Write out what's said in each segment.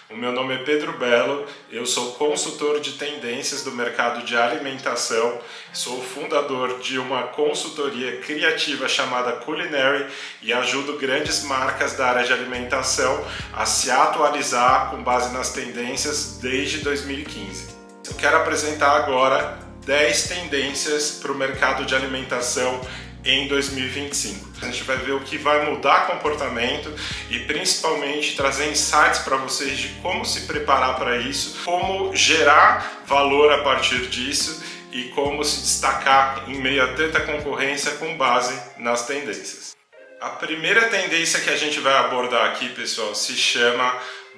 O meu nome é Pedro Belo, eu sou consultor de tendências do mercado de alimentação, sou fundador de uma consultoria criativa chamada Culinary e ajudo grandes marcas da área de alimentação a se atualizar com base nas tendências desde 2015. Eu quero apresentar agora 10 tendências para o mercado de alimentação em 2025. A gente vai ver o que vai mudar comportamento e principalmente trazer insights para vocês de como se preparar para isso, como gerar valor a partir disso e como se destacar em meio a tanta concorrência com base nas tendências. A primeira tendência que a gente vai abordar aqui, pessoal, se chama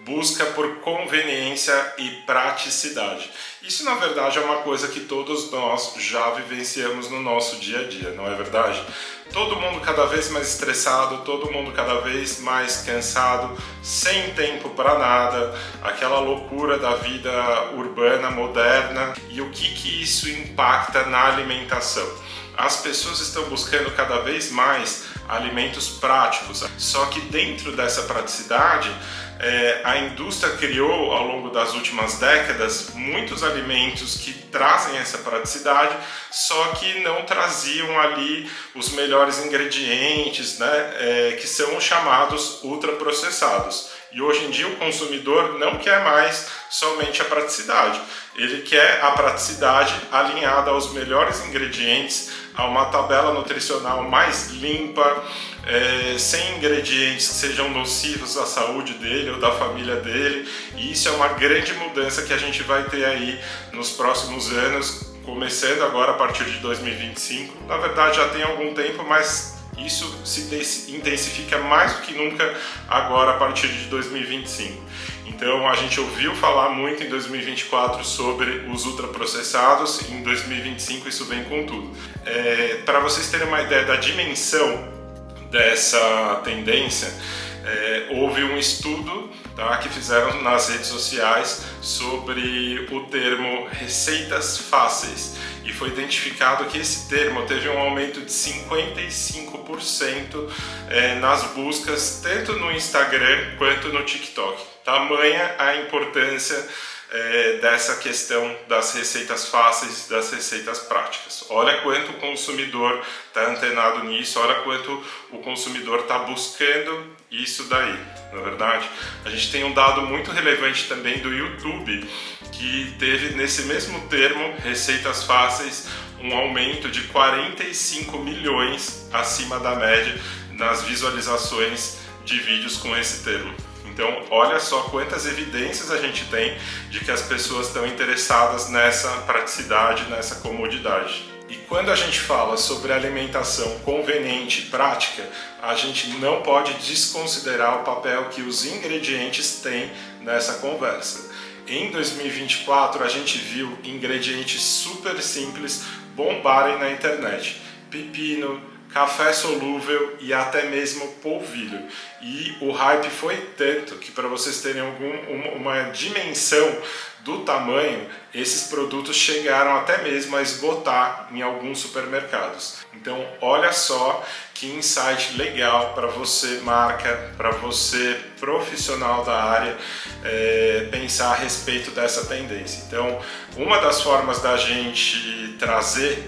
busca por conveniência e praticidade. Isso, na verdade, é uma coisa que todos nós já vivenciamos no nosso dia a dia, não é verdade? Todo mundo cada vez mais estressado, todo mundo cada vez mais cansado, sem tempo para nada, aquela loucura da vida urbana, moderna. E o que isso impacta na alimentação? As pessoas estão buscando cada vez mais alimentos práticos, só que dentro dessa praticidade, a indústria criou ao longo das últimas décadas muitos alimentos que trazem essa praticidade, só que não traziam ali os melhores ingredientes, né, que são chamados ultraprocessados. E hoje em dia o consumidor não quer mais somente a praticidade, ele quer a praticidade alinhada aos melhores ingredientes, a uma tabela nutricional mais limpa, sem ingredientes que sejam nocivos à saúde dele ou da família dele. E isso é uma grande mudança que a gente vai ter aí nos próximos anos, começando agora a partir de 2025. Na verdade já tem algum tempo, mas isso se intensifica mais do que nunca agora a partir de 2025. Então a gente ouviu falar muito em 2024 sobre os ultraprocessados, e em 2025 isso vem com tudo. Para vocês terem uma ideia da dimensão dessa tendência, houve um estudo, tá, que fizeram nas redes sociais sobre o termo receitas fáceis, e foi identificado que esse termo teve um aumento de 55% nas buscas, tanto no Instagram quanto no TikTok. Tamanha a importância dessa questão das receitas fáceis, das receitas práticas. Olha quanto o consumidor está antenado nisso, olha quanto o consumidor está buscando isso daí, na verdade. A gente tem um dado muito relevante também do YouTube, que teve nesse mesmo termo, receitas fáceis, um aumento de 45 milhões acima da média nas visualizações de vídeos com esse termo. Então, olha só quantas evidências a gente tem de que as pessoas estão interessadas nessa praticidade, nessa comodidade. E quando a gente fala sobre alimentação conveniente e prática, a gente não pode desconsiderar o papel que os ingredientes têm nessa conversa. Em 2024, a gente viu ingredientes super simples bombarem na internet. Pepino, café solúvel e até mesmo polvilho. E o hype foi tanto que, para vocês terem uma dimensão do tamanho, esses produtos chegaram até mesmo a esgotar em alguns supermercados. Então olha só que insight legal para você, marca, para você, profissional da área, pensar a respeito dessa tendência. Então, uma das formas da gente trazer,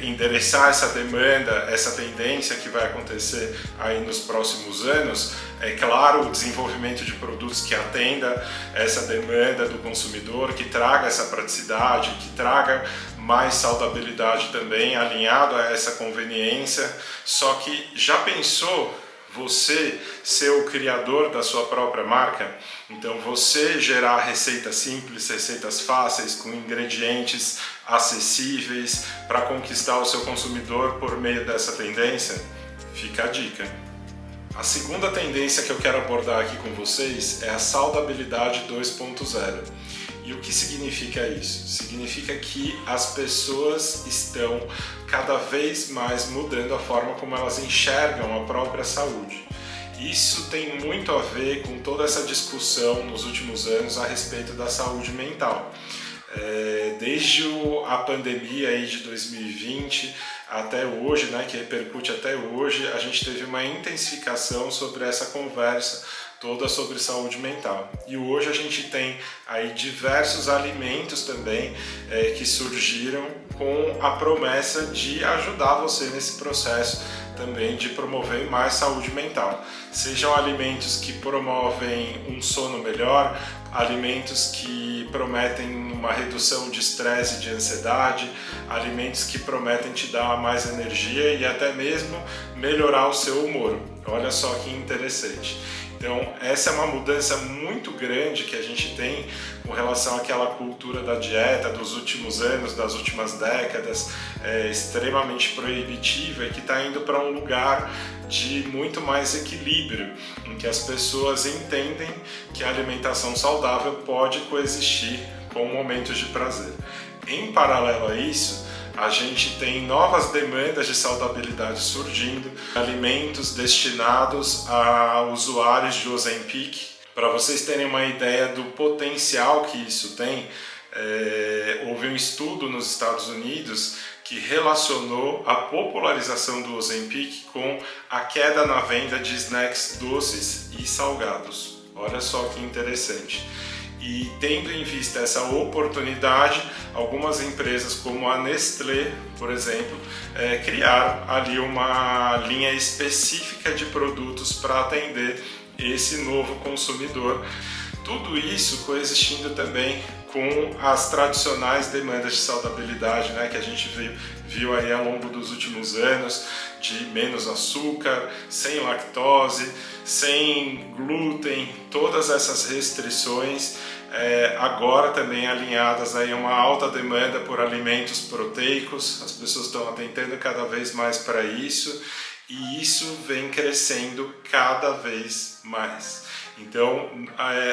endereçar essa demanda, essa tendência que vai acontecer aí nos próximos anos, é claro, o desenvolvimento de produtos que atenda essa demanda do consumidor, que traga essa praticidade, que traga mais saudabilidade também, alinhado a essa conveniência. Só que já pensou você ser o criador da sua própria marca? Então você gerar receitas simples, receitas fáceis, com ingredientes acessíveis para conquistar o seu consumidor por meio dessa tendência? Fica a dica. A segunda tendência que eu quero abordar aqui com vocês é a saudabilidade 2.0. E o que significa isso? Significa que as pessoas estão cada vez mais mudando a forma como elas enxergam a própria saúde. Isso tem muito a ver com toda essa discussão nos últimos anos a respeito da saúde mental. Desde a pandemia aí de 2020 até hoje, né, que repercute até hoje, a gente teve uma intensificação sobre essa conversa toda sobre saúde mental. E hoje a gente tem aí diversos alimentos também que surgiram com a promessa de ajudar você nesse processo também de promover mais saúde mental. Sejam alimentos que promovem um sono melhor, alimentos que prometem uma redução de estresse e de ansiedade, alimentos que prometem te dar mais energia e até mesmo melhorar o seu humor. Olha só que interessante. Então, essa é uma mudança muito grande que a gente tem com relação àquela cultura da dieta dos últimos anos, das últimas décadas, extremamente proibitiva e que está indo para um lugar de muito mais equilíbrio, em que as pessoas entendem que a alimentação saudável pode coexistir com momentos de prazer. Em paralelo a isso, a gente tem novas demandas de saudabilidade surgindo, alimentos destinados a usuários de Ozempic. Para vocês terem uma ideia do potencial que isso tem, houve um estudo nos Estados Unidos que relacionou a popularização do Ozempic com a queda na venda de snacks doces e salgados. Olha só que interessante. E tendo em vista essa oportunidade, algumas empresas como a Nestlé, por exemplo, criaram ali uma linha específica de produtos para atender esse novo consumidor. Tudo isso coexistindo também com as tradicionais demandas de saudabilidade, né, que a gente viu aí ao longo dos últimos anos, de menos açúcar, sem lactose, sem glúten, todas essas restrições agora também alinhadas aí a uma alta demanda por alimentos proteicos. As pessoas estão atentando cada vez mais para isso e isso vem crescendo cada vez mais. Então,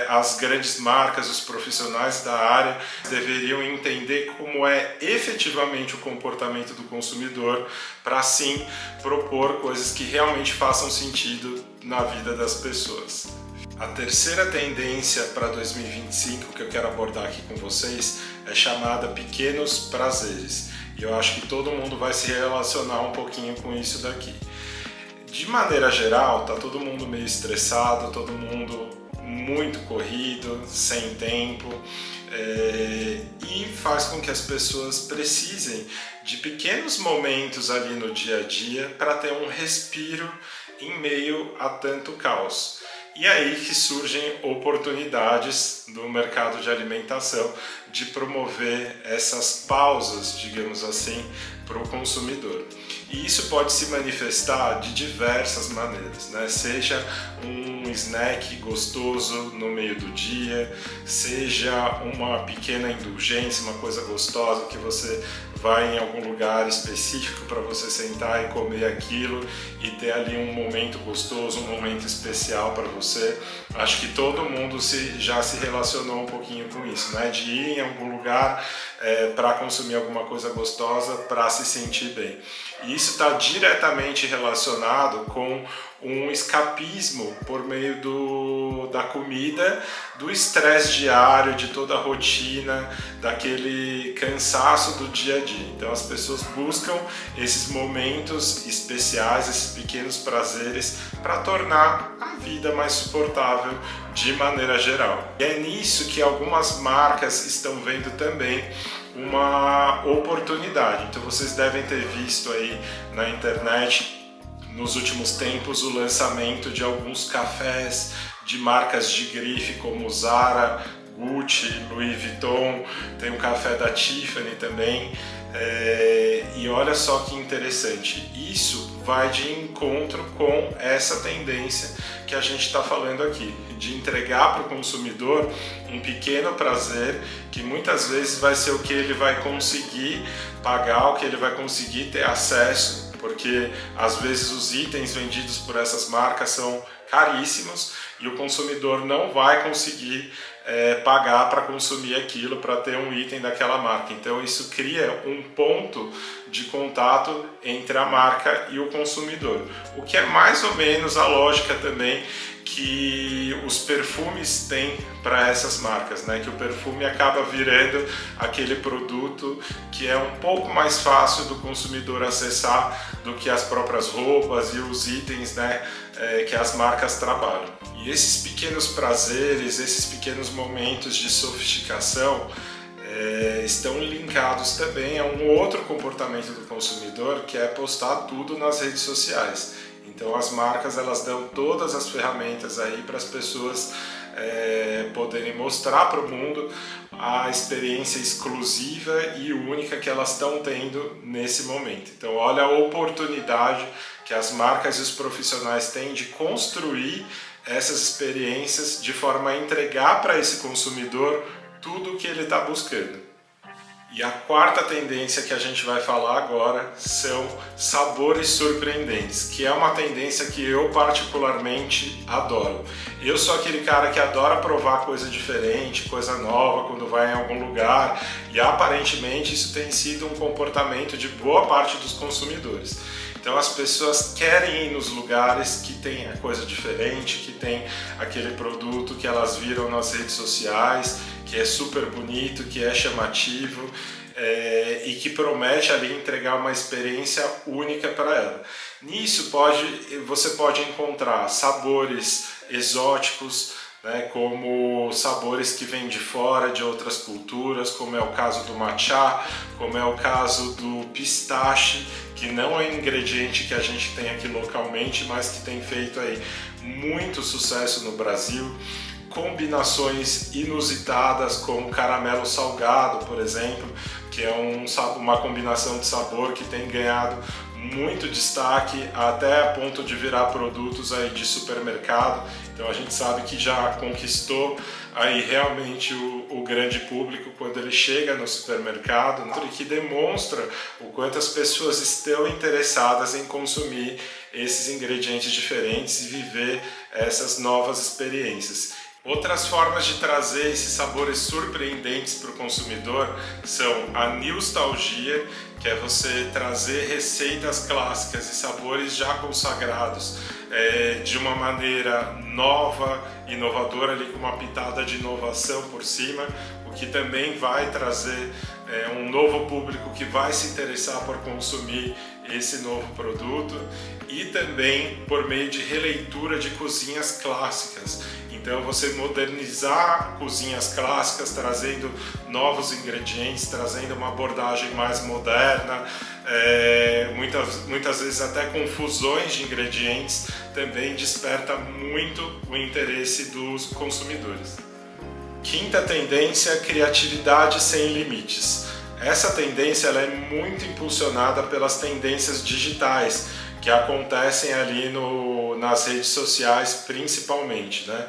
as grandes marcas, os profissionais da área deveriam entender como é efetivamente o comportamento do consumidor para, assim, propor coisas que realmente façam sentido na vida das pessoas. A terceira tendência para 2025 que eu quero abordar aqui com vocês é chamada pequenos prazeres. E eu acho que todo mundo vai se relacionar um pouquinho com isso daqui. De maneira geral, tá todo mundo meio estressado, todo mundo muito corrido, sem tempo, e faz com que as pessoas precisem de pequenos momentos ali no dia a dia para ter um respiro em meio a tanto caos. E aí que surgem oportunidades do mercado de alimentação de promover essas pausas, digamos assim, para o consumidor. E isso pode se manifestar de diversas maneiras, né? Seja um snack gostoso no meio do dia, seja uma pequena indulgência, uma coisa gostosa que você vai em algum lugar específico para você sentar e comer aquilo e ter ali um momento gostoso, um momento especial para você. Acho que todo mundo já se relacionou um pouquinho com isso, né? De ir em algum lugar para consumir alguma coisa gostosa, para se sentir bem. E isso está diretamente relacionado com um escapismo por meio da comida, do estresse diário, de toda a rotina, daquele cansaço do dia a dia. Então as pessoas buscam esses momentos especiais, esses pequenos prazeres para tornar a vida mais suportável de maneira geral. E é nisso que algumas marcas estão vendo também uma oportunidade. Então vocês devem ter visto aí na internet nos últimos tempos o lançamento de alguns cafés de marcas de grife como Zara, Gucci, Louis Vuitton, tem um café da Tiffany também. E olha só que interessante, isso vai de encontro com essa tendência que a gente está falando aqui, de entregar para o consumidor um pequeno prazer que muitas vezes vai ser o que ele vai conseguir pagar, o que ele vai conseguir ter acesso, porque às vezes os itens vendidos por essas marcas são caríssimos e o consumidor não vai conseguir pagar para consumir aquilo, para ter um item daquela marca. Então isso cria um ponto de contato entre a marca e o consumidor, o que é mais ou menos a lógica também que os perfumes têm para essas marcas, né? Que o perfume acaba virando aquele produto que é um pouco mais fácil do consumidor acessar do que as próprias roupas e os itens, né? Que as marcas trabalham. E esses pequenos prazeres, esses pequenos momentos de sofisticação estão linkados também a um outro comportamento do consumidor, que é postar tudo nas redes sociais. Então as marcas elas dão todas as ferramentas aí para as pessoas poderem mostrar para o mundo a experiência exclusiva e única que elas estão tendo nesse momento. Então olha a oportunidade que as marcas e os profissionais têm de construir essas experiências de forma a entregar para esse consumidor tudo o que ele está buscando. E a quarta tendência que a gente vai falar agora são sabores surpreendentes, que é uma tendência que eu particularmente adoro. Eu sou aquele cara que adora provar coisa diferente, coisa nova quando vai em algum lugar, e aparentemente isso tem sido um comportamento de boa parte dos consumidores. Então as pessoas querem ir nos lugares que tem a coisa diferente, que tem aquele produto que elas viram nas redes sociais, que é super bonito, que é chamativo e que promete ali entregar uma experiência única para ela. Nisso você pode encontrar sabores exóticos, né, como sabores que vêm de fora, de outras culturas, como é o caso do matcha, como é o caso do pistache, que não é um ingrediente que a gente tem aqui localmente, mas que tem feito aí muito sucesso no Brasil. Combinações inusitadas como caramelo salgado, por exemplo, que é uma combinação de sabor que tem ganhado muito destaque até a ponto de virar produtos aí de supermercado. Então a gente sabe que já conquistou aí realmente o grande público quando ele chega no supermercado, e que demonstra o quanto as pessoas estão interessadas em consumir esses ingredientes diferentes e viver essas novas experiências. Outras formas de trazer esses sabores surpreendentes para o consumidor são a nostalgia, que é você trazer receitas clássicas e sabores já consagrados de uma maneira nova, inovadora, ali, com uma pitada de inovação por cima, o que também vai trazer um novo público que vai se interessar por consumir esse novo produto, e também por meio de releitura de cozinhas clássicas. Então você modernizar cozinhas clássicas, trazendo novos ingredientes, trazendo uma abordagem mais moderna, muitas vezes até com fusões de ingredientes, também desperta muito o interesse dos consumidores. Quinta tendência, criatividade sem limites. Essa tendência ela é muito impulsionada pelas tendências digitais que acontecem ali nas redes sociais principalmente, né?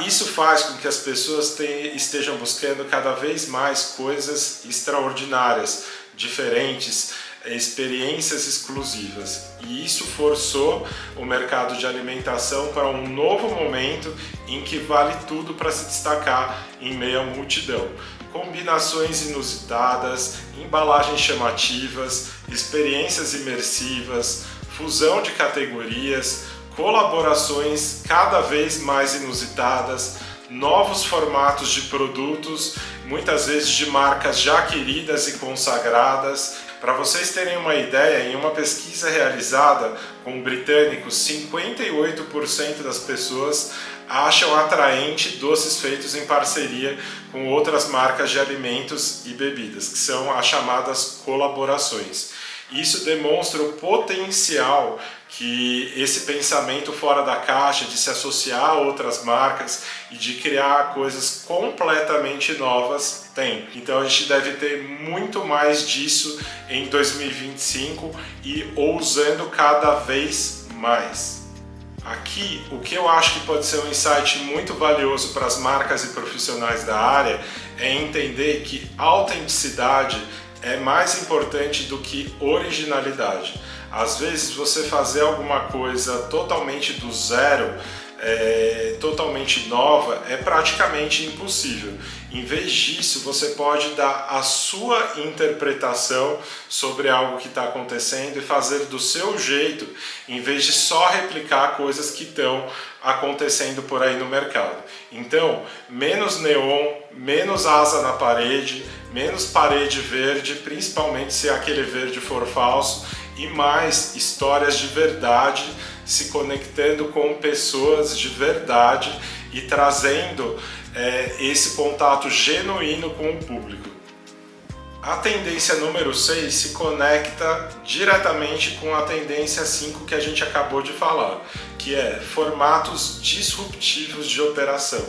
Isso faz com que as pessoas estejam buscando cada vez mais coisas extraordinárias, diferentes, experiências exclusivas. E isso forçou o mercado de alimentação para um novo momento em que vale tudo para se destacar em meio à multidão. Combinações inusitadas, embalagens chamativas, experiências imersivas, fusão de categorias, colaborações cada vez mais inusitadas, novos formatos de produtos, muitas vezes de marcas já queridas e consagradas. Para vocês terem uma ideia, em uma pesquisa realizada com britânicos, 58% das pessoas acham atraente doces feitos em parceria com outras marcas de alimentos e bebidas, que são as chamadas colaborações. Isso demonstra o potencial que esse pensamento fora da caixa, de se associar a outras marcas e de criar coisas completamente novas, tem. Então a gente deve ter muito mais disso em 2025 e ousando cada vez mais. Aqui, o que eu acho que pode ser um insight muito valioso para as marcas e profissionais da área é entender que autenticidade é mais importante do que originalidade. Às vezes você fazer alguma coisa totalmente do zero, totalmente nova, é praticamente impossível. Em vez disso, você pode dar a sua interpretação sobre algo que está acontecendo e fazer do seu jeito, em vez de só replicar coisas que estão acontecendo por aí no mercado. Então, menos neon, menos asa na parede, menos parede verde, principalmente se aquele verde for falso, e mais histórias de verdade, se conectando com pessoas de verdade e trazendo esse contato genuíno com o público. A tendência número 6 se conecta diretamente com a tendência 5 que a gente acabou de falar, que é formatos disruptivos de operação.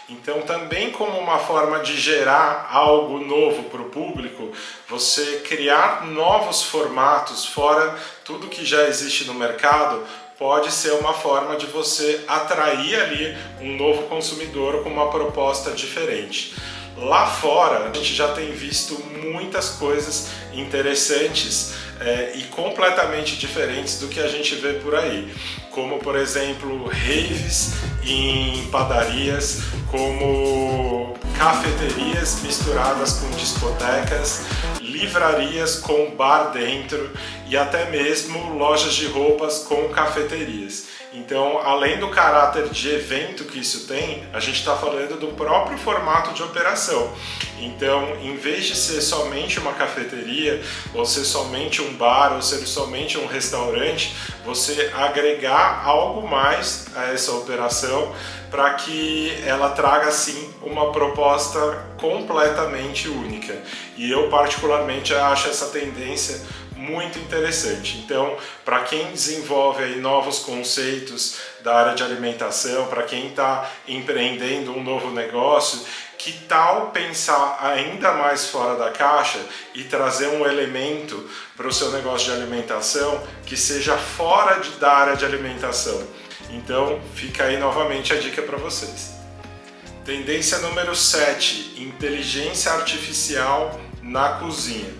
Então, também como uma forma de gerar algo novo para o público, você criar novos formatos fora tudo que já existe no mercado, pode ser uma forma de você atrair ali um novo consumidor com uma proposta diferente. Lá fora, a gente já tem visto muitas coisas interessantes e completamente diferentes do que a gente vê por aí. Como, por exemplo, raves em padarias, como cafeterias misturadas com discotecas, livrarias com bar dentro e até mesmo lojas de roupas com cafeterias. Então, além do caráter de evento que isso tem, a gente está falando do próprio formato de operação. Então, em vez de ser somente uma cafeteria, ou ser somente um bar, ou ser somente um restaurante, você agregar algo mais a essa operação para que ela traga, sim, uma proposta completamente única. E eu, particularmente, acho essa tendência muito interessante. Então, para quem desenvolve aí novos conceitos da área de alimentação, para quem está empreendendo um novo negócio, que tal pensar ainda mais fora da caixa e trazer um elemento para o seu negócio de alimentação que seja fora da área de alimentação? Então, fica aí novamente a dica para vocês. Tendência número 7, inteligência artificial na cozinha.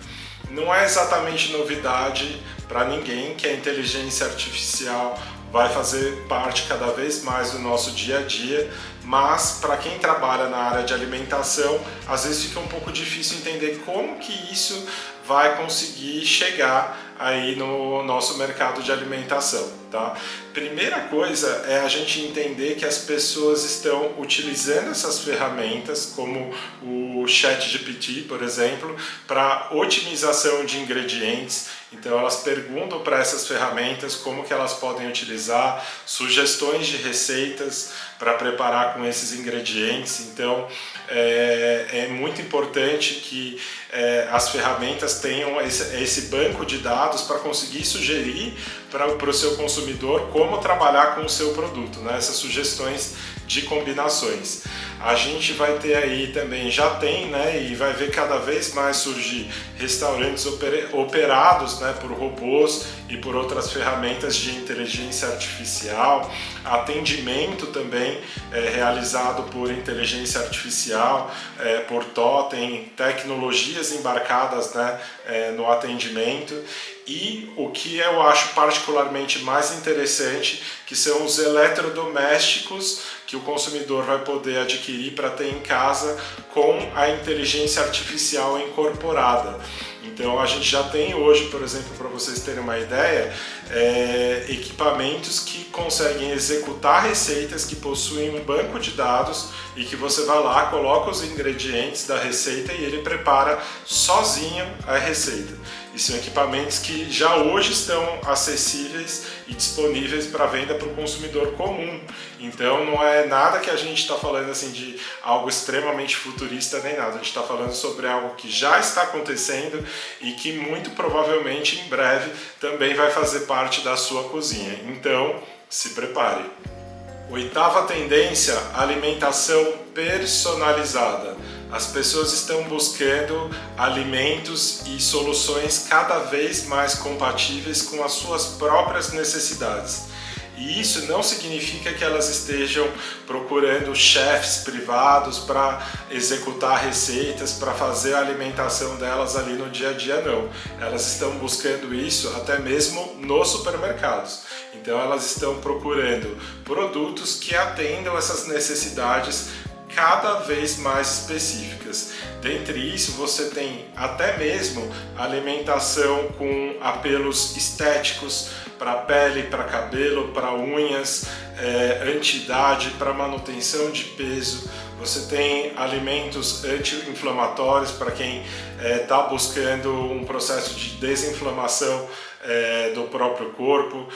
Não é exatamente novidade para ninguém que a inteligência artificial vai fazer parte cada vez mais do nosso dia a dia, mas para quem trabalha na área de alimentação, às vezes fica um pouco difícil entender como que isso vai conseguir chegar aí no nosso mercado de alimentação, tá? Primeira coisa é a gente entender que as pessoas estão utilizando essas ferramentas, como o ChatGPT, por exemplo, para otimização de ingredientes. Então elas perguntam para essas ferramentas como que elas podem utilizar, sugestões de receitas para preparar com esses ingredientes. Então é muito importante que as ferramentas tenham esse banco de dados para conseguir sugerir para o seu consumidor como trabalhar com o seu produto, né? Essas sugestões de combinações. A gente vai ter aí também, já tem, né, e vai ver cada vez mais surgir restaurantes operados, né, por robôs e por outras ferramentas de inteligência artificial, atendimento também realizado por inteligência artificial, por totem, tecnologias embarcadas, né, no atendimento. E o que eu acho particularmente mais interessante, que são os eletrodomésticos que o consumidor vai poder adquirir para ter em casa com a inteligência artificial incorporada. Então a gente já tem hoje, por exemplo, para vocês terem uma ideia, equipamentos que conseguem executar receitas que possuem um banco de dados e que você vai lá, coloca os ingredientes da receita e ele prepara sozinho a receita. E são equipamentos que já hoje estão acessíveis e disponíveis para venda para o consumidor comum. Então não é nada que a gente está falando assim de algo extremamente futurista nem nada. A gente está falando sobre algo que já está acontecendo e que muito provavelmente em breve também vai fazer parte da sua cozinha. Então se prepare. Oitava tendência, alimentação personalizada. As pessoas estão buscando alimentos e soluções cada vez mais compatíveis com as suas próprias necessidades. E isso não significa que elas estejam procurando chefes privados para executar receitas, para fazer a alimentação delas ali no dia a dia, não. Elas estão buscando isso até mesmo nos supermercados. Então elas estão procurando produtos que atendam essas necessidades cada vez mais específicas. Dentre isso, você tem até mesmo alimentação com apelos estéticos para pele, para cabelo, para unhas, anti-idade, para manutenção de peso. Você tem alimentos anti-inflamatórios para quem está buscando um processo de desinflamação do próprio corpo.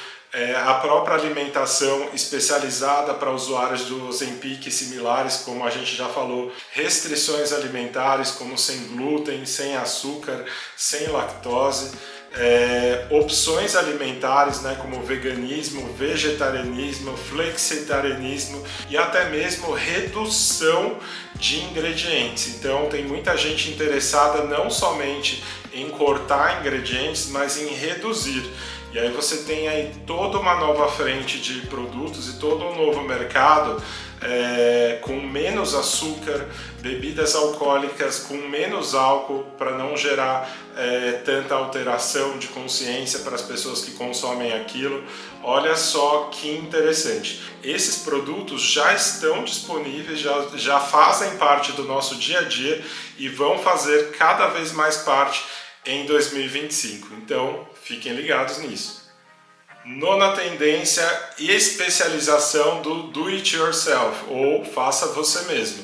A própria alimentação especializada para usuários do Ozempic e similares, como a gente já falou, restrições alimentares como sem glúten, sem açúcar, sem lactose, opções alimentares, né, como veganismo, vegetarianismo, flexitarianismo e até mesmo redução de ingredientes. Então tem muita gente interessada não somente em cortar ingredientes, mas em reduzir. E aí você tem aí toda uma nova frente de produtos e todo um novo mercado com menos açúcar, bebidas alcoólicas com menos álcool para não gerar tanta alteração de consciência para as pessoas que consomem aquilo. Olha só que interessante. Esses produtos já estão disponíveis, já fazem parte do nosso dia a dia e vão fazer cada vez mais parte em 2025. Então, fiquem ligados nisso. Nona tendência, especialização do do it yourself, ou faça você mesmo.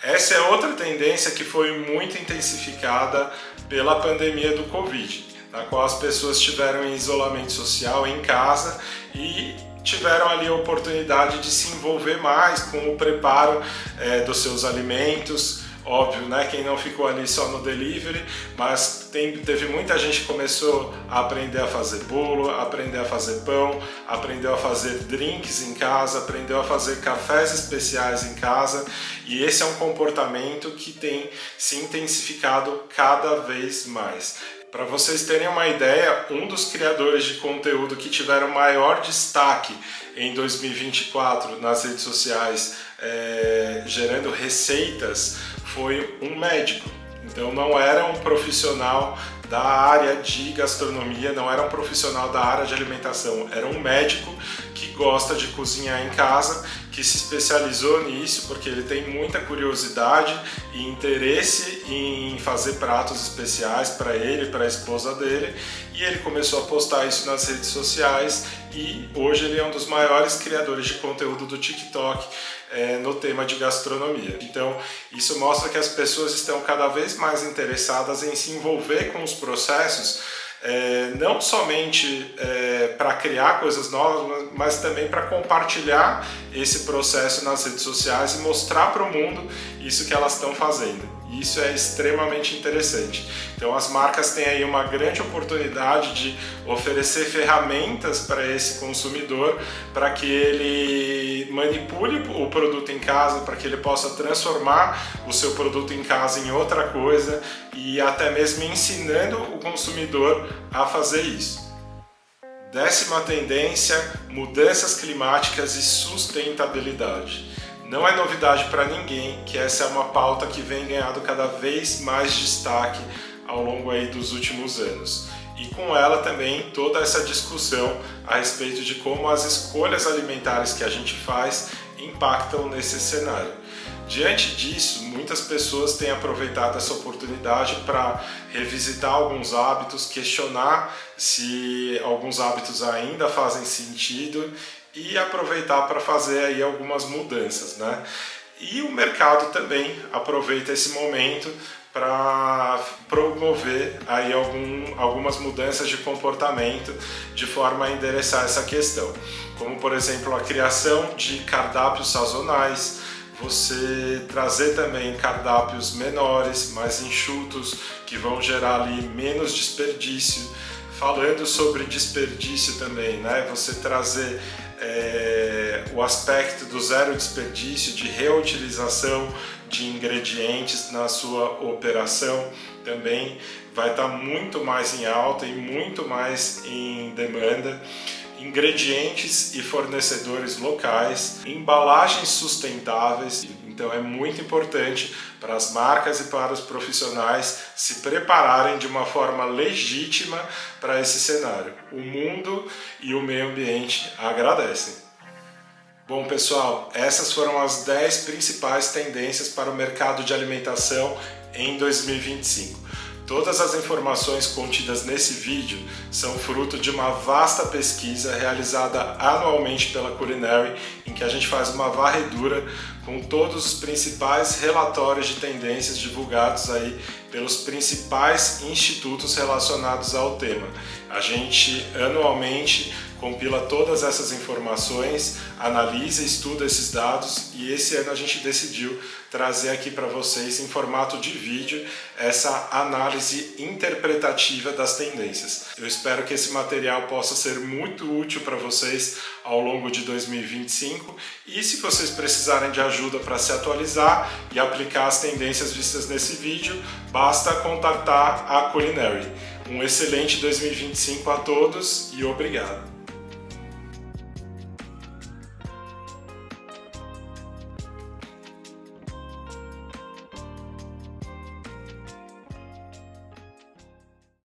Essa é outra tendência que foi muito intensificada pela pandemia do Covid, na qual as pessoas tiveram em isolamento social em casa e tiveram ali a oportunidade de se envolver mais com o preparo dos seus alimentos. Óbvio, né? Quem não ficou ali só no delivery, mas teve muita gente que começou a aprender a fazer bolo, aprender a fazer pão, aprendeu a fazer drinks em casa, aprendeu a fazer cafés especiais em casa, e esse é um comportamento que tem se intensificado cada vez mais. Para vocês terem uma ideia, um dos criadores de conteúdo que tiveram maior destaque em 2024 nas redes sociais, gerando receitas, foi um médico. Então não era um profissional da área de gastronomia, não era um profissional da área de alimentação, era um médico que gosta de cozinhar em casa, que se especializou nisso porque ele tem muita curiosidade e interesse em fazer pratos especiais para ele e para a esposa dele, e ele começou a postar isso nas redes sociais e hoje ele é um dos maiores criadores de conteúdo do TikTok no tema de gastronomia. Então isso mostra que as pessoas estão cada vez mais interessadas em se envolver com os processos, não somente para criar coisas novas, mas também para compartilhar esse processo nas redes sociais e mostrar para o mundo isso que elas estão fazendo. Isso é extremamente interessante. Então as marcas têm aí uma grande oportunidade de oferecer ferramentas para esse consumidor, para que ele manipule o produto em casa, para que ele possa transformar o seu produto em casa em outra coisa e até mesmo ensinando o consumidor a fazer isso. 10ª tendência, mudanças climáticas e sustentabilidade. Não é novidade para ninguém que essa é uma pauta que vem ganhando cada vez mais destaque ao longo aí dos últimos anos. E com ela também toda essa discussão a respeito de como as escolhas alimentares que a gente faz impactam nesse cenário. Diante disso, muitas pessoas têm aproveitado essa oportunidade para revisitar alguns hábitos, questionar se alguns hábitos ainda fazem sentido e aproveitar para fazer aí algumas mudanças, né? E o mercado também aproveita esse momento para promover aí algumas mudanças de comportamento de forma a endereçar essa questão, como por exemplo a criação de cardápios sazonais, você trazer também cardápios menores, mais enxutos, que vão gerar ali menos desperdício. Falando sobre desperdício também, né? Você trazer o aspecto do zero desperdício, de reutilização de ingredientes na sua operação também vai estar muito mais em alta e muito mais em demanda. ingredientes e fornecedores locais, embalagens sustentáveis. Então é muito importante para as marcas e para os profissionais se prepararem de uma forma legítima para esse cenário. O mundo e o meio ambiente agradecem. Bom, pessoal, essas foram as 10 principais tendências para o mercado de alimentação em 2025. Todas as informações contidas nesse vídeo são fruto de uma vasta pesquisa realizada anualmente pela Culinary, em que a gente faz uma varredura com todos os principais relatórios de tendências divulgados aí pelos principais institutos relacionados ao tema. A gente anualmente compila todas essas informações, analisa e estuda esses dados, e esse ano a gente decidiu trazer aqui para vocês em formato de vídeo essa análise interpretativa das tendências. Eu espero que esse material possa ser muito útil para vocês ao longo de 2025, e se vocês precisarem de ajuda para se atualizar e aplicar as tendências vistas nesse vídeo, basta contatar a Culinary. Um excelente 2025 a todos e obrigado!